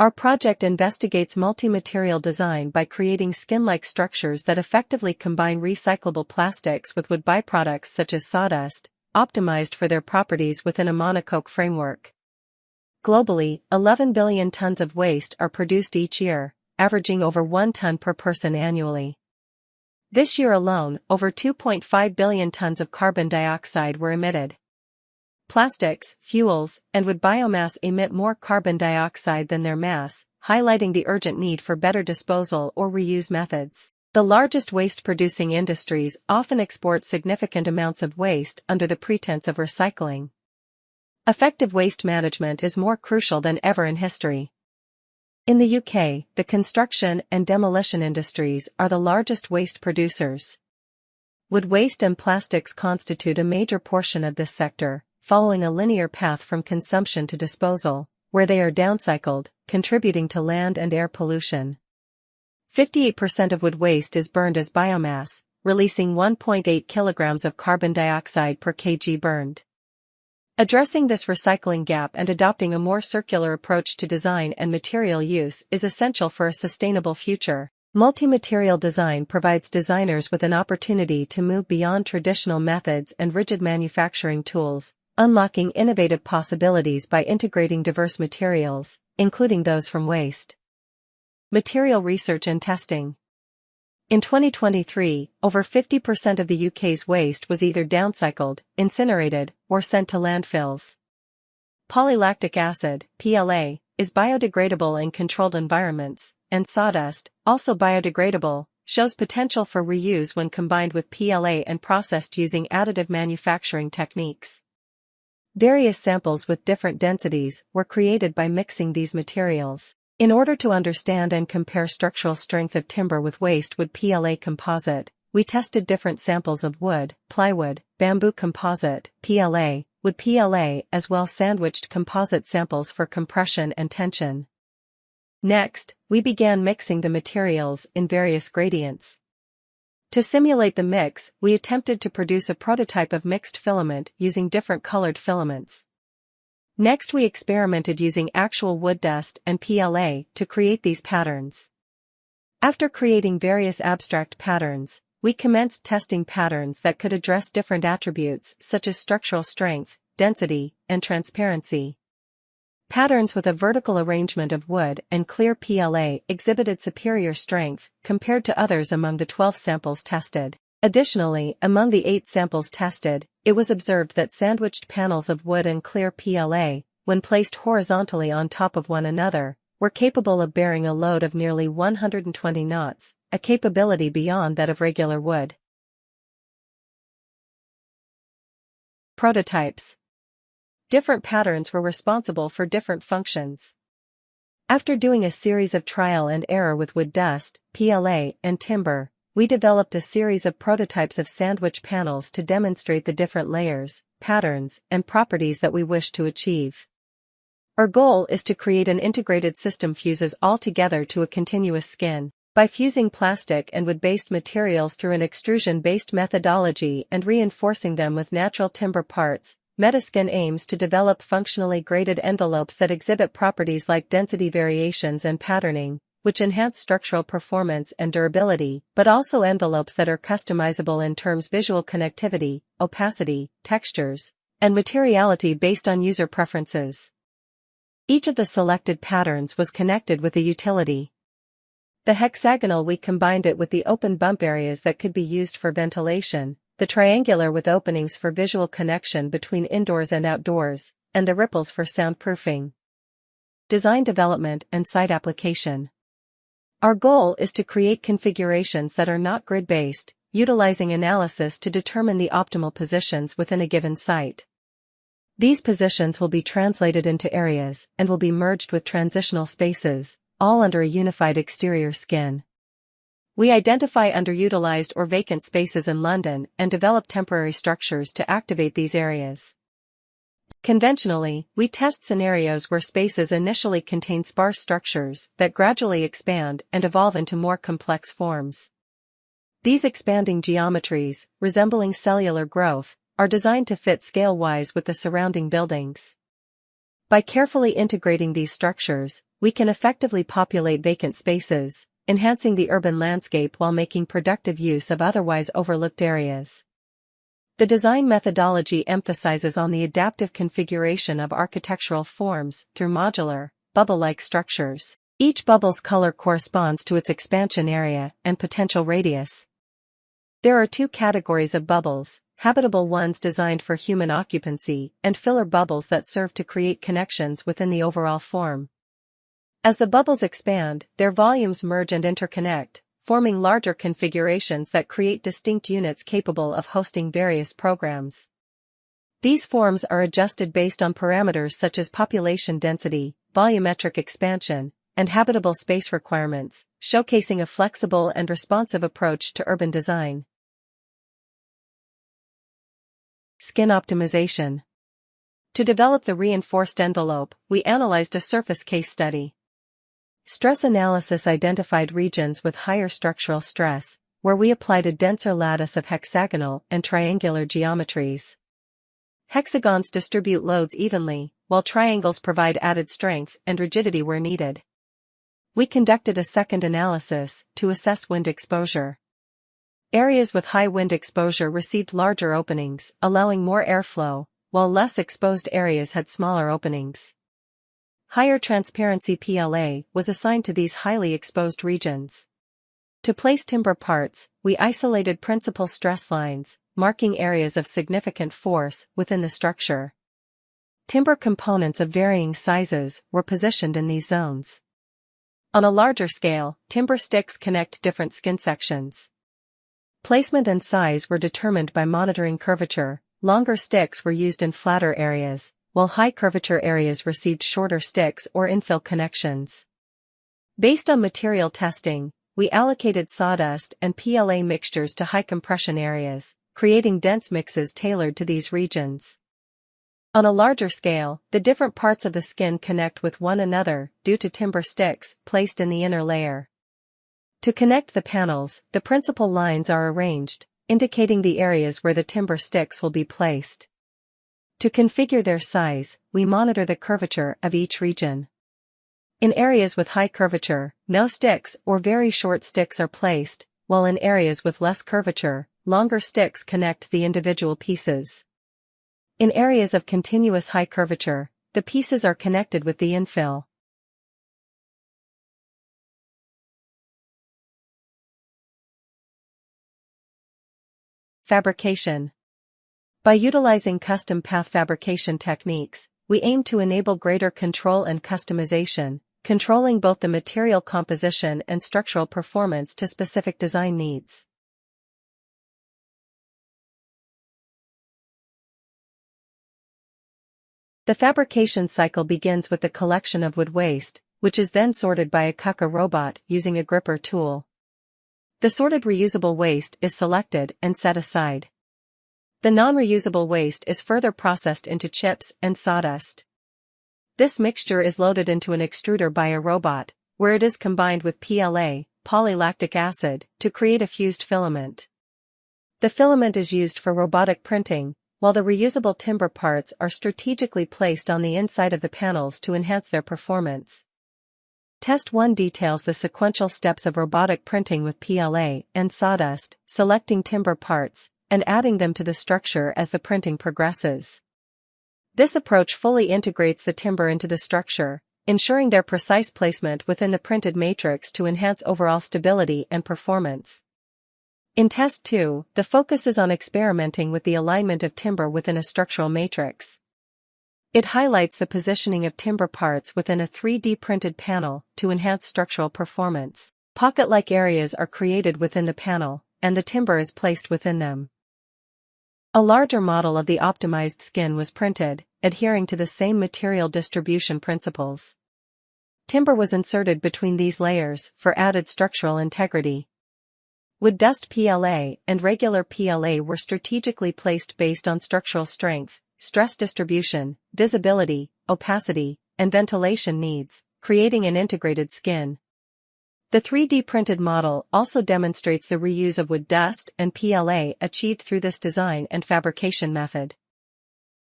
Our project investigates multi-material design by creating skin-like structures that effectively combine recyclable plastics with wood byproducts such as sawdust, optimized for their properties within a monocoque framework. Globally, 11 billion tons of waste are produced each year, averaging over 1 ton per person annually. This year alone, over 2.5 billion tons of carbon dioxide were emitted. Plastics, fuels, and wood biomass emit more carbon dioxide than their mass, highlighting the urgent need for better disposal or reuse methods. The largest waste-producing industries often export significant amounts of waste under the pretense of recycling. Effective waste management is more crucial than ever in history. In the UK, the construction and demolition industries are the largest waste producers. Wood waste and plastics constitute a major portion of this sector, following a linear path from consumption to disposal, where they are downcycled, contributing to land and air pollution. 58% of wood waste is burned as biomass, releasing 1.8 kilograms of carbon dioxide per kg burned. Addressing this recycling gap and adopting a more circular approach to design and material use is essential for a sustainable future. Multi-material design provides designers with an opportunity to move beyond traditional methods and rigid manufacturing tools, unlocking innovative possibilities by integrating diverse materials, including those from waste. Material research and testing. In 2023, over 50% of the UK's waste was either downcycled, incinerated, or sent to landfills. Polylactic acid, PLA, is biodegradable in controlled environments, and sawdust, also biodegradable, shows potential for reuse when combined with PLA and processed using additive manufacturing techniques. Various samples with different densities were created by mixing these materials. In order to understand and compare structural strength of timber with waste wood PLA composite, we tested different samples of wood, plywood, bamboo composite, PLA, wood PLA as well sandwiched composite samples for compression and tension. Next, we began mixing the materials in various gradients. To simulate the mix, we attempted to produce a prototype of mixed filament using different colored filaments. Next we experimented using actual wood dust and PLA to create these patterns. After creating various abstract patterns, we commenced testing patterns that could address different attributes such as structural strength, density, and transparency. Patterns with a vertical arrangement of wood and clear PLA exhibited superior strength compared to others among the 12 samples tested. Additionally, among the 8 samples tested, it was observed that sandwiched panels of wood and clear PLA, when placed horizontally on top of one another, were capable of bearing a load of nearly 120 knots, a capability beyond that of regular wood. Prototypes. Different patterns were responsible for different functions. After doing a series of trial and error with wood dust, PLA, and timber, we developed a series of prototypes of sandwich panels to demonstrate the different layers, patterns, and properties that we wish to achieve. Our goal is to create an integrated system fuses all together to a continuous skin. By fusing plastic and wood-based materials through an extrusion-based methodology and reinforcing them with natural timber parts, Metaskin aims to develop functionally graded envelopes that exhibit properties like density variations and patterning, which enhance structural performance and durability, but also envelopes that are customizable in terms of visual connectivity, opacity, textures, and materiality based on user preferences. Each of the selected patterns was connected with a utility. The hexagonal we combined it with the open bump areas that could be used for ventilation, the triangular with openings for visual connection between indoors and outdoors, and the ripples for soundproofing. Design development and site application. Our goal is to create configurations that are not grid-based, utilizing analysis to determine the optimal positions within a given site. These positions will be translated into areas and will be merged with transitional spaces, all under a unified exterior skin. We identify underutilized or vacant spaces in London and develop temporary structures to activate these areas. Conventionally, we test scenarios where spaces initially contain sparse structures that gradually expand and evolve into more complex forms. These expanding geometries, resembling cellular growth, are designed to fit scale-wise with the surrounding buildings. By carefully integrating these structures, we can effectively populate vacant spaces, enhancing the urban landscape while making productive use of otherwise overlooked areas. The design methodology emphasizes on the adaptive configuration of architectural forms through modular, bubble-like structures. Each bubble's color corresponds to its expansion area and potential radius. There are two categories of bubbles: habitable ones designed for human occupancy, and filler bubbles that serve to create connections within the overall form. As the bubbles expand, their volumes merge and interconnect, forming larger configurations that create distinct units capable of hosting various programs. These forms are adjusted based on parameters such as population density, volumetric expansion, and habitable space requirements, showcasing a flexible and responsive approach to urban design. Skin optimization. To develop the reinforced envelope, we analyzed a surface case study. Stress analysis identified regions with higher structural stress, where we applied a denser lattice of hexagonal and triangular geometries. Hexagons distribute loads evenly, while triangles provide added strength and rigidity where needed. We conducted a second analysis to assess wind exposure. Areas with high wind exposure received larger openings, allowing more airflow, while less exposed areas had smaller openings. Higher transparency PLA was assigned to these highly exposed regions. To place timber parts, we isolated principal stress lines, marking areas of significant force within the structure. Timber components of varying sizes were positioned in these zones. On a larger scale, timber sticks connect different skin sections. Placement and size were determined by monitoring curvature. Longer sticks were used in flatter areas, while high curvature areas received shorter sticks or infill connections. Based on material testing, we allocated sawdust and PLA mixtures to high compression areas, creating dense mixes tailored to these regions. On a larger scale, the different parts of the skin connect with one another due to timber sticks placed in the inner layer. To connect the panels, the principal lines are arranged, indicating the areas where the timber sticks will be placed. To configure their size, we monitor the curvature of each region. In areas with high curvature, no sticks or very short sticks are placed, while in areas with less curvature, longer sticks connect the individual pieces. In areas of continuous high curvature, the pieces are connected with the infill. Fabrication. By utilizing custom path fabrication techniques, we aim to enable greater control and customization, controlling both the material composition and structural performance to specific design needs. The fabrication cycle begins with the collection of wood waste, which is then sorted by a cucker robot using a gripper tool. The sorted reusable waste is selected and set aside. The non-reusable waste is further processed into chips and sawdust. This mixture is loaded into an extruder by a robot, where it is combined with PLA, polylactic acid, to create a fused filament. The filament is used for robotic printing, while the reusable timber parts are strategically placed on the inside of the panels to enhance their performance. Test 1 details the sequential steps of robotic printing with PLA and sawdust, selecting timber parts, and adding them to the structure as the printing progresses. This approach fully integrates the timber into the structure, ensuring their precise placement within the printed matrix to enhance overall stability and performance. In Test 2, the focus is on experimenting with the alignment of timber within a structural matrix. It highlights the positioning of timber parts within a 3D printed panel to enhance structural performance. Pocket-like areas are created within the panel, and the timber is placed within them. A larger model of the optimized skin was printed, adhering to the same material distribution principles. Timber was inserted between these layers for added structural integrity. Wood dust PLA and regular PLA were strategically placed based on structural strength, stress distribution, visibility, opacity, and ventilation needs, creating an integrated skin. The 3D printed model also demonstrates the reuse of wood dust and PLA achieved through this design and fabrication method.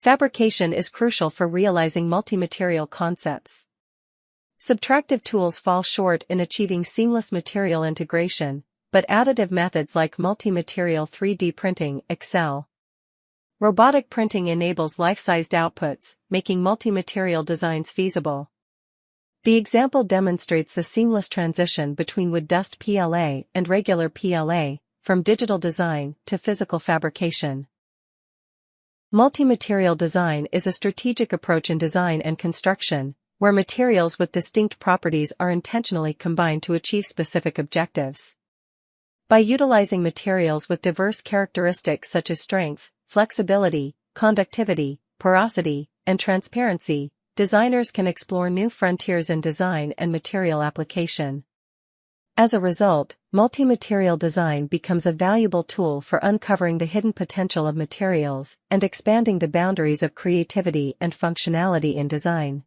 Fabrication is crucial for realizing multi-material concepts. Subtractive tools fall short in achieving seamless material integration, but additive methods like multi-material 3D printing excel. Robotic printing enables life-sized outputs, making multi-material designs feasible. The example demonstrates the seamless transition between wood dust PLA and regular PLA, from digital design to physical fabrication. Multi-material design is a strategic approach in design and construction, where materials with distinct properties are intentionally combined to achieve specific objectives. By utilizing materials with diverse characteristics such as strength, flexibility, conductivity, porosity, and transparency, designers can explore new frontiers in design and material application. As a result, multi-material design becomes a valuable tool for uncovering the hidden potential of materials and expanding the boundaries of creativity and functionality in design.